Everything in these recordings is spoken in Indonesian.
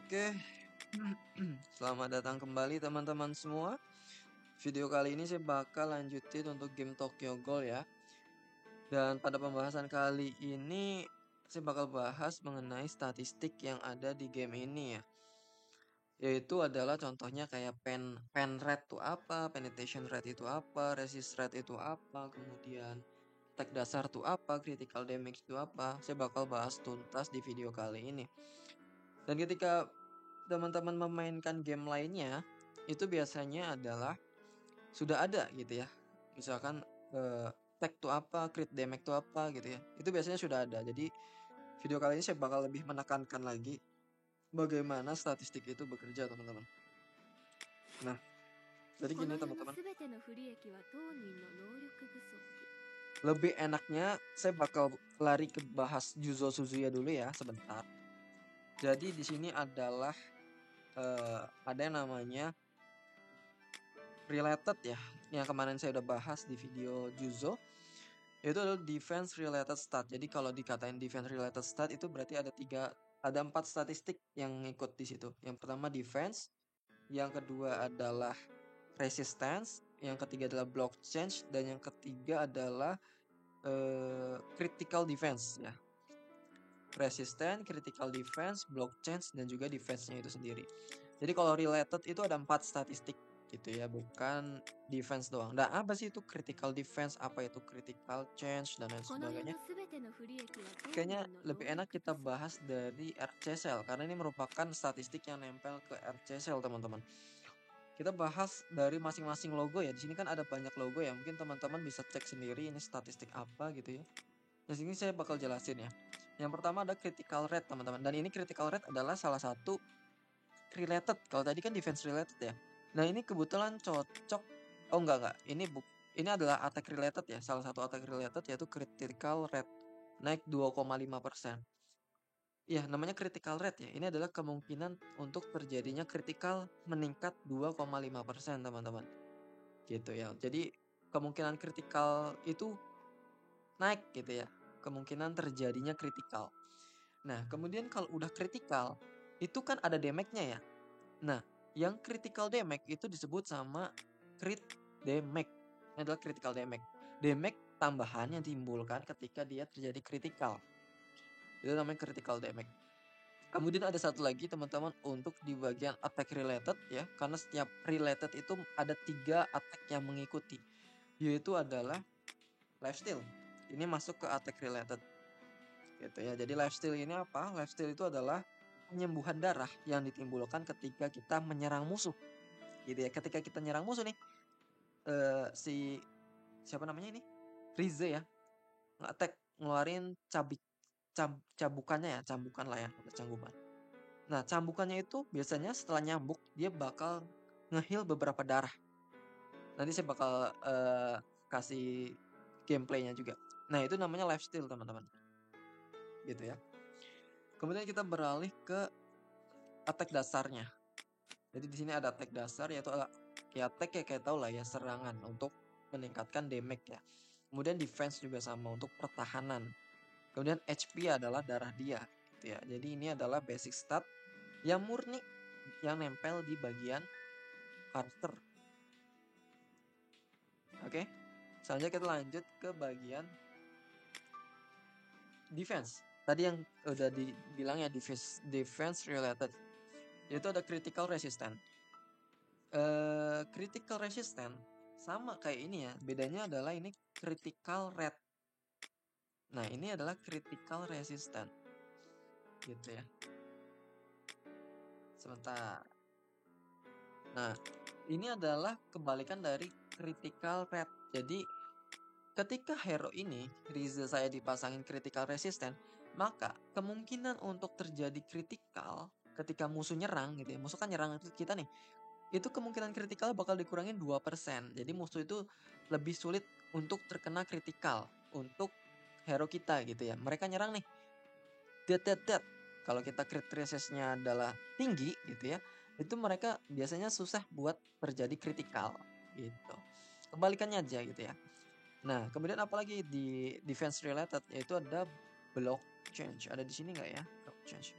Oke, selamat datang kembali teman-teman semua. Video kali ini saya bakal lanjutin untuk game Tokyo Ghoul ya. Dan pada pembahasan kali ini saya bakal bahas mengenai statistik yang ada di game ini ya. Yaitu adalah contohnya kayak pen rate itu apa, penetration rate itu apa, resist rate itu apa, kemudian attack dasar itu apa, critical damage itu apa. Saya bakal bahas tuntas di video kali ini. Dan ketika teman-teman memainkan game lainnya, itu biasanya adalah sudah ada gitu ya. Misalkan attack itu apa, crit damage itu apa gitu ya. Itu biasanya sudah ada. Jadi video kali ini saya bakal lebih menekankan lagi bagaimana statistik itu bekerja, teman-teman. Nah, jadi gini teman-teman. Lebih enaknya saya bakal lari ke bahas Juzo Suzuya dulu ya sebentar. Jadi di sini adalah ada yang namanya related ya, yang kemarin saya udah bahas di video Juzo, itu adalah defense related stat. Jadi kalau dikatain defense related stat itu berarti ada 4 statistik yang ngikut di situ. Yang pertama defense, yang kedua adalah resistance, yang ketiga adalah block change, dan yang ketiga adalah critical defense ya. Resistance, critical defense, block change, dan juga defense-nya itu sendiri. Jadi kalau related itu ada 4 statistik gitu ya, bukan defense doang. Nah, apa sih itu critical defense, apa itu critical change, dan lain sebagainya. Kayaknya lebih enak kita bahas dari RC Cell, karena ini merupakan statistik yang nempel ke RC Cell, teman-teman. Kita bahas dari masing-masing logo ya. Di sini kan ada banyak logo ya, mungkin teman-teman bisa cek sendiri ini statistik apa gitu ya. Di sini saya bakal jelasin ya. Yang pertama ada critical rate, teman-teman. Dan ini critical rate adalah salah satu related. Kalau tadi kan defense related ya. Nah, ini kebetulan cocok. Oh enggak. Ini adalah attack related ya. Salah satu attack related yaitu critical rate. Naik 2,5%. Ya, namanya critical rate ya. Ini adalah kemungkinan untuk terjadinya critical meningkat 2,5%, teman-teman. Gitu ya. Jadi kemungkinan critical itu naik gitu ya. Kemungkinan terjadinya critical. Nah, kemudian kalau udah critical, itu kan ada damage-nya ya. Nah, yang critical damage itu disebut sama crit damage. Ini adalah critical damage. Damage tambahan yang ditimbulkan ketika dia terjadi critical. Itu namanya critical damage. Kemudian ada satu lagi teman-teman untuk di bagian attack related ya. Karena setiap related itu ada 3 attack yang mengikuti. Yaitu adalah lifesteal. Ini masuk ke attack related. Gitu ya. Jadi lifesteal ini apa? Lifesteal itu adalah penyembuhan darah yang ditimbulkan ketika kita menyerang musuh. Gitu ya. Ketika kita nyerang musuh nih, siapa namanya ini? Rize ya. Nge-attack ngeluarin cambukannya ya, cambukan lah ya, cambukan. Nah, cambukannya itu biasanya setelah nyambuk dia bakal nge-heal beberapa darah. Nanti saya bakal kasih gameplaynya juga. Nah, itu namanya lifesteal, teman-teman. Gitu ya. Kemudian kita beralih ke attack dasarnya. Jadi di sini ada attack dasar yaitu attack ya kayak tau lah ya, serangan untuk meningkatkan damage ya. Kemudian defense juga sama untuk pertahanan. Kemudian HP adalah darah dia gitu ya. Jadi ini adalah basic stat yang murni yang nempel di bagian karakter. Oke. Selanjutnya kita lanjut ke bagian defense. Tadi yang udah dibilang ya defense related. Yaitu ada critical resistance. Critical resistance sama kayak ini ya. Bedanya adalah ini critical rate. Nah, ini adalah critical resistance. Gitu ya. Sebentar. Nah, ini adalah kebalikan dari critical rate. Jadi, ketika hero ini, Rize saya dipasangin critical resistance, maka kemungkinan untuk terjadi critical ketika musuh nyerang gitu ya. Musuh kan nyerang kita nih. Itu kemungkinan kritikal bakal dikurangin 2%. Jadi musuh itu lebih sulit untuk terkena kritikal untuk hero kita gitu ya. Mereka nyerang nih. Det. Kalau kita crit resistnya adalah tinggi gitu ya. Itu mereka biasanya susah buat terjadi kritikal gitu. Kebalikannya aja gitu ya. Nah, kemudian apalagi di defense related yaitu ada block change. Ada di sini nggak ya? Block change.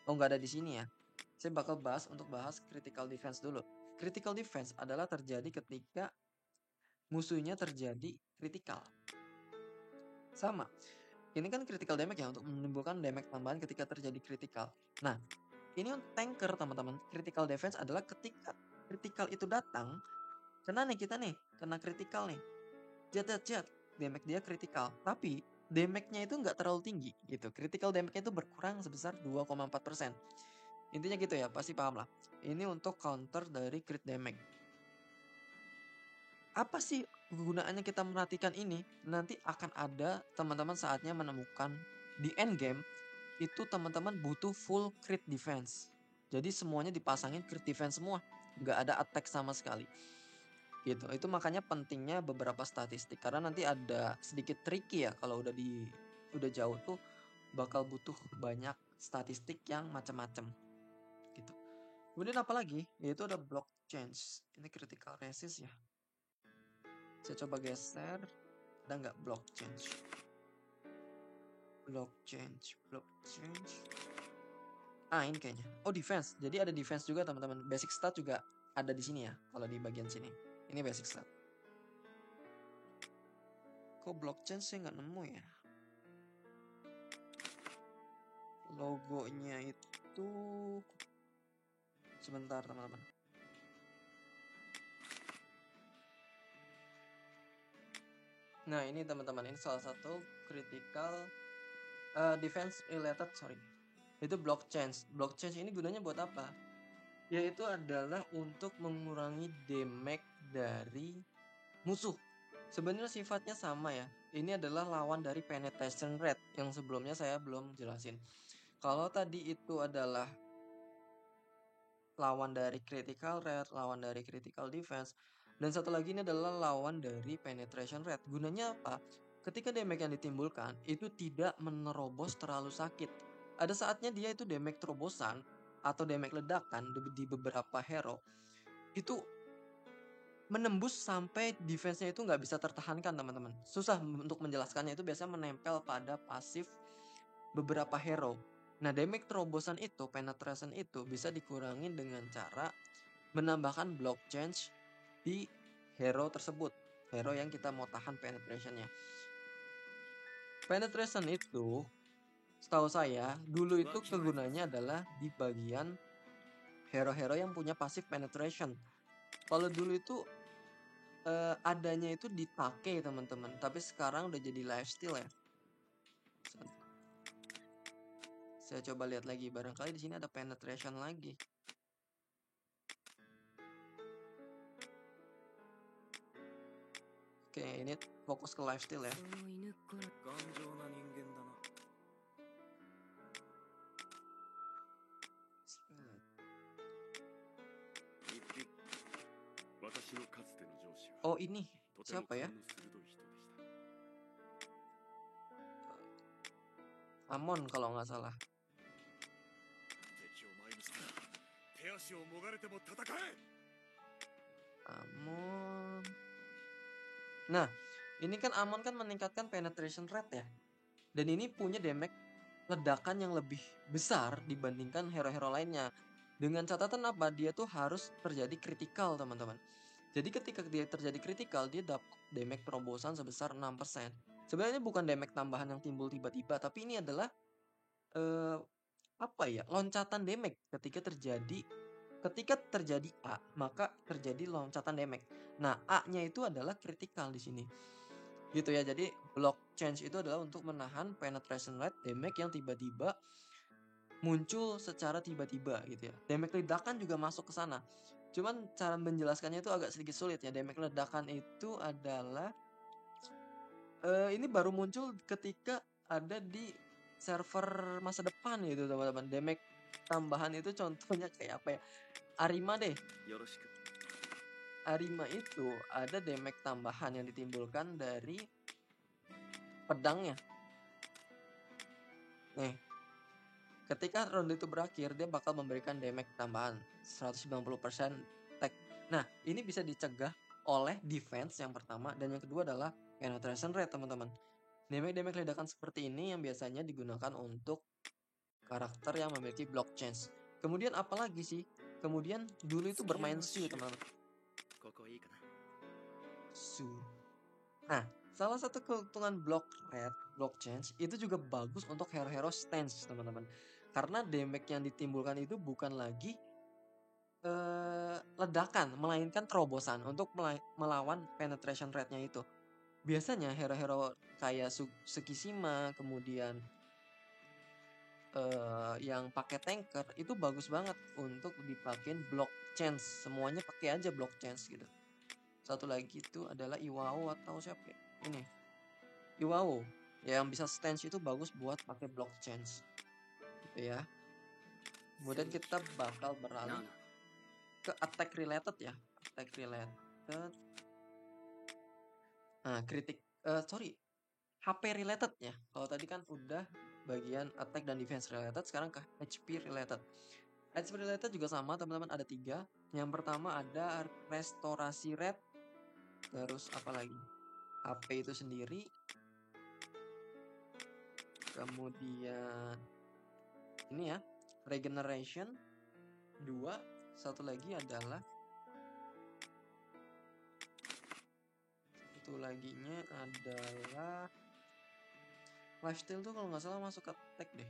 Oh, nggak ada di sini ya. Saya bakal untuk bahas critical defense dulu. Critical defense adalah terjadi ketika musuhnya terjadi critical. Sama. Ini kan critical damage ya, untuk menimbulkan damage tambahan ketika terjadi critical. Nah, ini untuk tanker teman-teman. Critical defense adalah ketika critical itu datang, kena nih kita nih, kena critical nih. Jat, damage dia critical. Tapi damage-nya itu nggak terlalu tinggi gitu. Critical damage-nya itu berkurang sebesar 2,4%. Intinya gitu ya, pasti paham lah. Ini untuk counter dari crit damage. Apa sih kegunaannya kita merhatikan ini? Nanti akan ada teman-teman saatnya menemukan di end game itu teman-teman butuh full crit defense. Jadi semuanya dipasangin crit defense semua, nggak ada attack sama sekali. Gitu. Itu makanya pentingnya beberapa statistik karena nanti ada sedikit tricky ya kalau udah jauh tuh bakal butuh banyak statistik yang macam-macam gitu. Kemudian apa lagi? Yaitu ada block change. Ini critical resist ya. Saya coba geser. Ada nggak block change? Block change. Ah, ini kayaknya. Oh, defense. Jadi ada defense juga teman-teman. Basic stat juga ada di sini ya. Kalau di bagian sini. Ini basic stat. Kok block change saya nggak nemu ya? Logonya itu sebentar teman-teman. Nah, ini teman-teman, ini salah satu critical defense related, itu block change. Block change ini gunanya buat apa? Yaitu adalah untuk mengurangi damage dari musuh. Sebenarnya sifatnya sama ya. Ini adalah lawan dari penetration rate yang sebelumnya saya belum jelasin. Kalau tadi itu adalah lawan dari critical rate, lawan dari critical defense, dan satu lagi ini adalah lawan dari penetration rate. Gunanya apa? Ketika damage yang ditimbulkan itu tidak menerobos terlalu sakit. Ada saatnya dia itu damage terobosan atau damage ledakan di beberapa hero itu menembus sampai defense-nya itu nggak bisa tertahankan teman-teman. Susah untuk menjelaskannya, itu biasanya menempel pada pasif beberapa hero. Nah, damage terobosan itu, penetration itu bisa dikurangin dengan cara menambahkan block change di hero tersebut. Hero yang kita mau tahan penetration-nya. Penetration itu, setahu saya, dulu itu kegunaannya adalah di bagian hero-hero yang punya pasif penetration. Kalau dulu itu adanya itu dipakai teman-teman, tapi sekarang udah jadi lifestyle ya. Saya coba lihat lagi, barangkali di sini ada penetration lagi. Oke, ini fokus ke lifestyle ya. Oh, ini siapa ya? Amon kalau nggak salah. Amon. Nah, ini kan Amon kan meningkatkan penetration rate ya. Dan ini punya damage ledakan yang lebih besar dibandingkan hero-hero lainnya. Dengan catatan apa? Dia tuh harus terjadi critical, teman-teman. Jadi ketika dia terjadi critical, dia dapat damage terobosan sebesar 6%. Sebenarnya bukan damage tambahan yang timbul tiba-tiba, tapi ini adalah loncatan damage ketika terjadi A, maka terjadi loncatan damage. Nah, A-nya itu adalah critical di sini. Gitu ya. Jadi block change itu adalah untuk menahan penetration rate damage yang tiba-tiba muncul secara tiba-tiba gitu ya. Damage ledakan juga masuk ke sana. Cuman cara menjelaskannya itu agak sedikit sulit ya. Damage ledakan itu adalah ini baru muncul ketika ada di server masa depan gitu teman-teman. Damage tambahan itu contohnya kayak apa ya? Arima deh. Arima itu ada damage tambahan yang ditimbulkan dari pedangnya. Nih, ketika ronde itu berakhir, dia bakal memberikan damage tambahan 190% attack. Nah, ini bisa dicegah oleh defense yang pertama, dan yang kedua adalah penetration rate teman-teman. Damage ledakan seperti ini yang biasanya digunakan untuk karakter yang memiliki block change. Kemudian apalagi sih? Kemudian dulu itu bermain Su, teman-teman. Su. Nah, salah satu keuntungan block change itu juga bagus untuk hero-hero stance, teman-teman. Karena damage yang ditimbulkan itu bukan lagi ledakan, melainkan terobosan untuk melawan penetration rate-nya itu. Biasanya hero-hero kayak Tsukishima, kemudian yang pakai tanker itu bagus banget untuk dipakein block change. Semuanya pakai aja block change gitu. Satu lagi itu adalah Iwao atau siapa ya? Ini. Iwao yang bisa stance itu bagus buat pakai block change. Gitu ya. Kemudian kita bakal beralih ke attack related ya. Attack related. Nah, HP related ya. Kalau tadi kan udah bagian attack dan defense related, sekarang ke HP related. HP related juga sama, teman-teman, ada 3. Yang pertama ada restorasi rate, terus apa lagi? HP itu sendiri. Kemudian ini ya, regeneration 2. Satu lagi adalah lifesteal tuh kalau nggak salah masuk ke attack deh.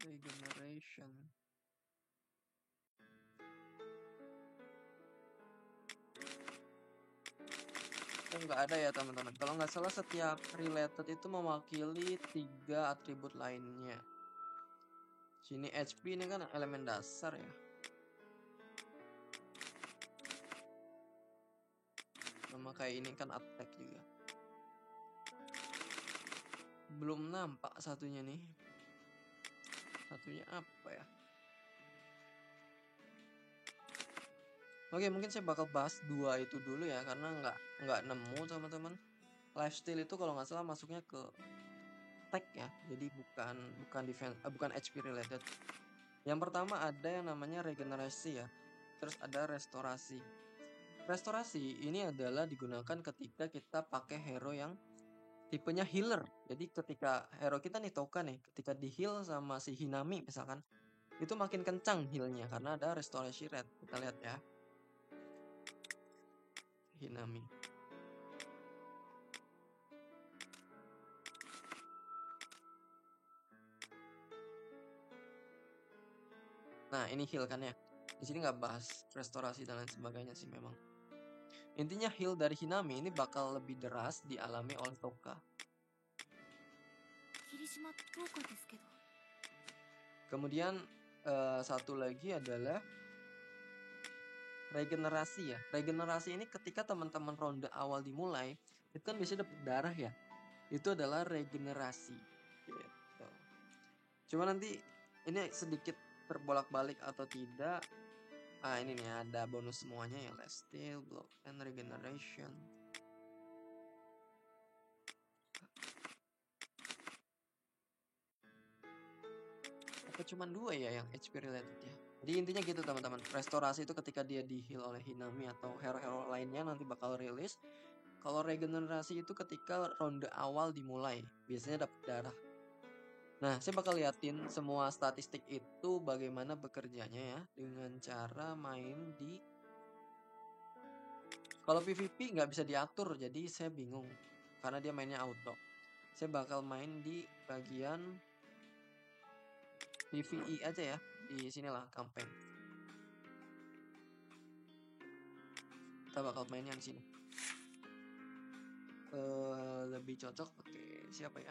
Regeneration. Oh, nggak ada ya, teman-teman. Kalau nggak salah setiap related itu mewakili 3 atribut lainnya. Sini HP ini kan elemen dasar ya. Sama kayak ini kan attack juga. Belum nampak satunya nih. Satunya apa ya? Oke, mungkin saya bakal bahas 2 itu dulu ya, karena nggak nemu, teman-teman. Lifesteal itu kalau nggak salah masuknya ke attack ya, jadi bukan defense, bukan HP related. Yang pertama ada yang namanya regenerasi ya, terus ada restorasi. Restorasi ini adalah digunakan ketika kita pakai hero yang tipenya healer. Jadi ketika hero kita nih Toka nih, ketika di heal sama si Hinami misalkan, itu makin kencang healnya karena ada restorasi rate. Kita lihat ya, Hinami. Nah, ini heal kan ya. Di sini nggak bahas restorasi dan lain sebagainya sih memang. Intinya heal dari Hinami ini bakal lebih deras dialami oleh Toka. Kemudian satu lagi adalah regenerasi ya. Regenerasi ini ketika teman-teman ronde awal dimulai, itu kan biasanya dapat darah ya. Itu adalah regenerasi. Gitu. Cuma nanti ini sedikit terbolak-balik atau tidak. Ini nih ada bonus semuanya ya, lifesteal, block, and regeneration. Apa cuma 2 ya yang HP related ya? Jadi intinya gitu, teman-teman. Restorasi itu ketika dia di heal oleh Hinami atau hero-hero lainnya nanti bakal rilis. Kalau regenerasi itu ketika ronde awal dimulai, biasanya dapat darah. Nah, saya bakal liatin semua statistik itu bagaimana bekerjanya ya, dengan cara main di... Kalau PvP nggak bisa diatur, jadi saya bingung karena dia mainnya auto. Saya bakal main di bagian PvE aja ya, di sinilah campaign. Kita bakal main yang sini. Lebih cocok pakai siapa ya?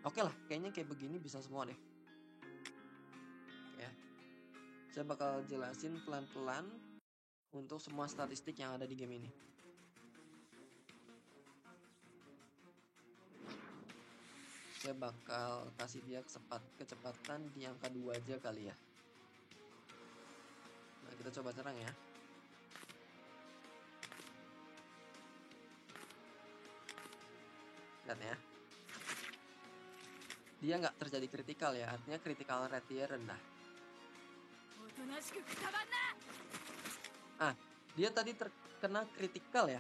Oke lah, kayaknya kayak begini bisa semua deh. Ya. Saya bakal jelasin pelan-pelan untuk semua statistik yang ada di game ini. Saya bakal kasih dia kecepatan di angka 2 aja kali ya. Nah, kita coba serang ya. Lihat ya. Dia nggak terjadi critical ya, artinya critical rate dia rendah. Dia tadi terkena critical ya.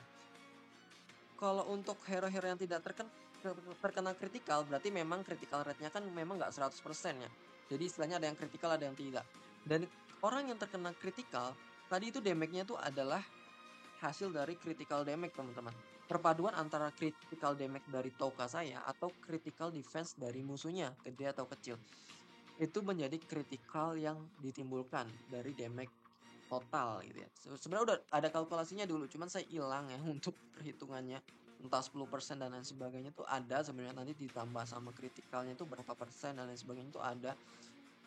Kalau untuk hero-hero yang tidak terkena critical, berarti memang critical rate-nya kan memang nggak 100% ya. Jadi istilahnya ada yang critical, ada yang tidak. Dan orang yang terkena critical, tadi itu damage-nya itu adalah hasil dari critical damage, teman-teman. Perpaduan antara critical damage dari Touka saya atau critical defense dari musuhnya, gede atau kecil. Itu menjadi critical yang ditimbulkan dari damage total gitu ya. Sebenarnya udah ada kalkulasinya dulu, cuman saya hilang ya untuk perhitungannya. Entah 10% dan lain sebagainya tuh ada sebenarnya, nanti ditambah sama kritikalnya itu berapa persen dan lain sebagainya itu ada.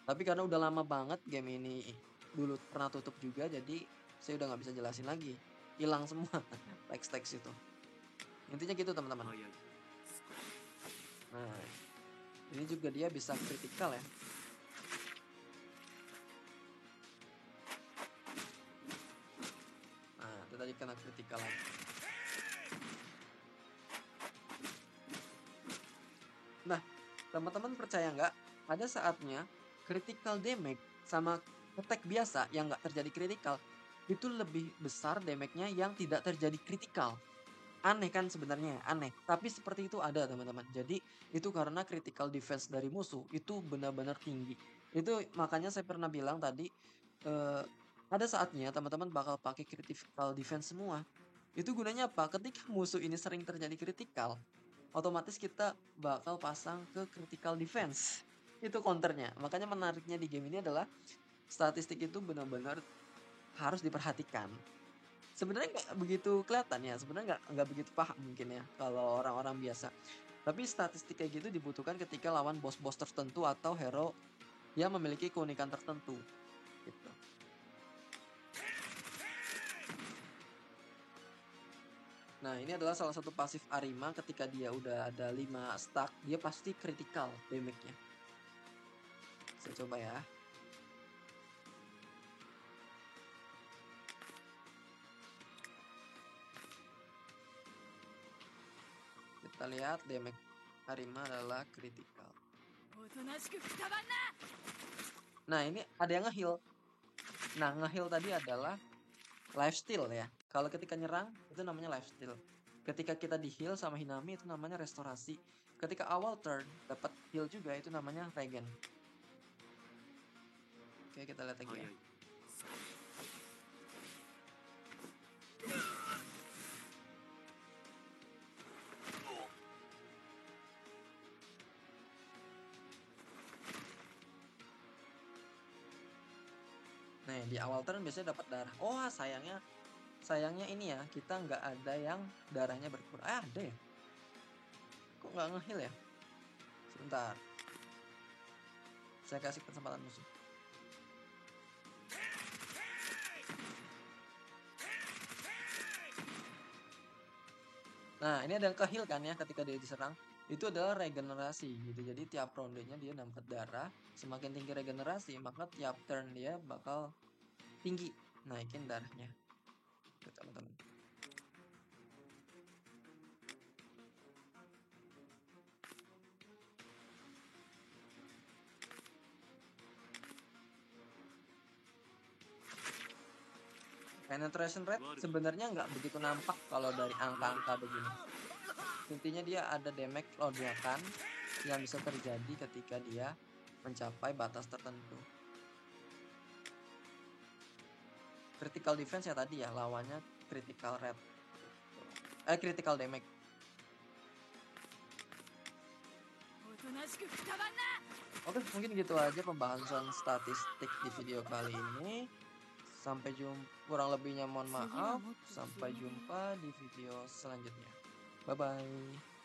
Tapi karena udah lama banget game ini dulu pernah tutup juga, jadi saya udah nggak bisa jelasin lagi. Hilang semua teks-teks itu. Intinya gitu teman-teman. Nah, ini juga dia bisa kritikal ya. Nah, itu tadi kena kritikal lagi. Nah, teman-teman percaya nggak? Ada saatnya critical damage sama attack biasa yang nggak terjadi critical itu lebih besar damage-nya yang tidak terjadi critical. Aneh kan sebenarnya, aneh. Tapi seperti itu ada teman-teman. Jadi itu karena critical defense dari musuh itu benar-benar tinggi. Itu makanya saya pernah bilang tadi, ada saatnya teman-teman bakal pakai critical defense semua. Itu gunanya apa? Ketika musuh ini sering terjadi critical, otomatis kita bakal pasang ke critical defense. Itu counternya. Makanya menariknya di game ini adalah statistik itu benar-benar harus diperhatikan. Sebenarnya nggak begitu kelihatan ya, sebenarnya nggak begitu paham mungkin ya kalau orang-orang biasa. Tapi statistik kayak gitu dibutuhkan ketika lawan bos-bos tertentu atau hero yang memiliki keunikan tertentu. Gitu. Nah, ini adalah salah satu pasif Arima. Ketika dia udah ada 5 stack, dia pasti critical damage-nya. Saya coba ya. Kita lihat damage Arima adalah critical. Nah, ini ada yang nge-heal. Nah, nge-heal tadi adalah lifesteal ya. Kalau ketika nyerang, itu namanya lifesteal. Ketika kita di-heal sama Hinami, itu namanya restorasi. Ketika awal turn, dapat heal juga, itu namanya regen. Oke, kita lihat lagi ya. Nah, di awal turn biasanya dapat darah. Oh, sayangnya ini ya, kita nggak ada yang darahnya berkurang. Ada ya? Kok nggak nge-heal ya? Sebentar. Saya kasih kesempatan musuh. Nah, ini ada yang ke-heal kan ya ketika dia diserang. Itu adalah regenerasi gitu. Jadi tiap rondenya dia dapat darah. Semakin tinggi regenerasi, maka tiap turn dia bakal tinggi naikin darahnya. Tuh, teman-teman. Penetration rate sebenarnya nggak begitu nampak kalau dari angka-angka begini. Intinya dia ada damage lonjakan yang bisa terjadi ketika dia mencapai batas tertentu. Critical defense ya tadi ya, lawannya critical rate. Critical damage. Oke, mungkin gitu aja pembahasan statistik di video kali ini. Sampai jumpa, kurang lebihnya mohon maaf. Sampai jumpa di video selanjutnya. Bye bye.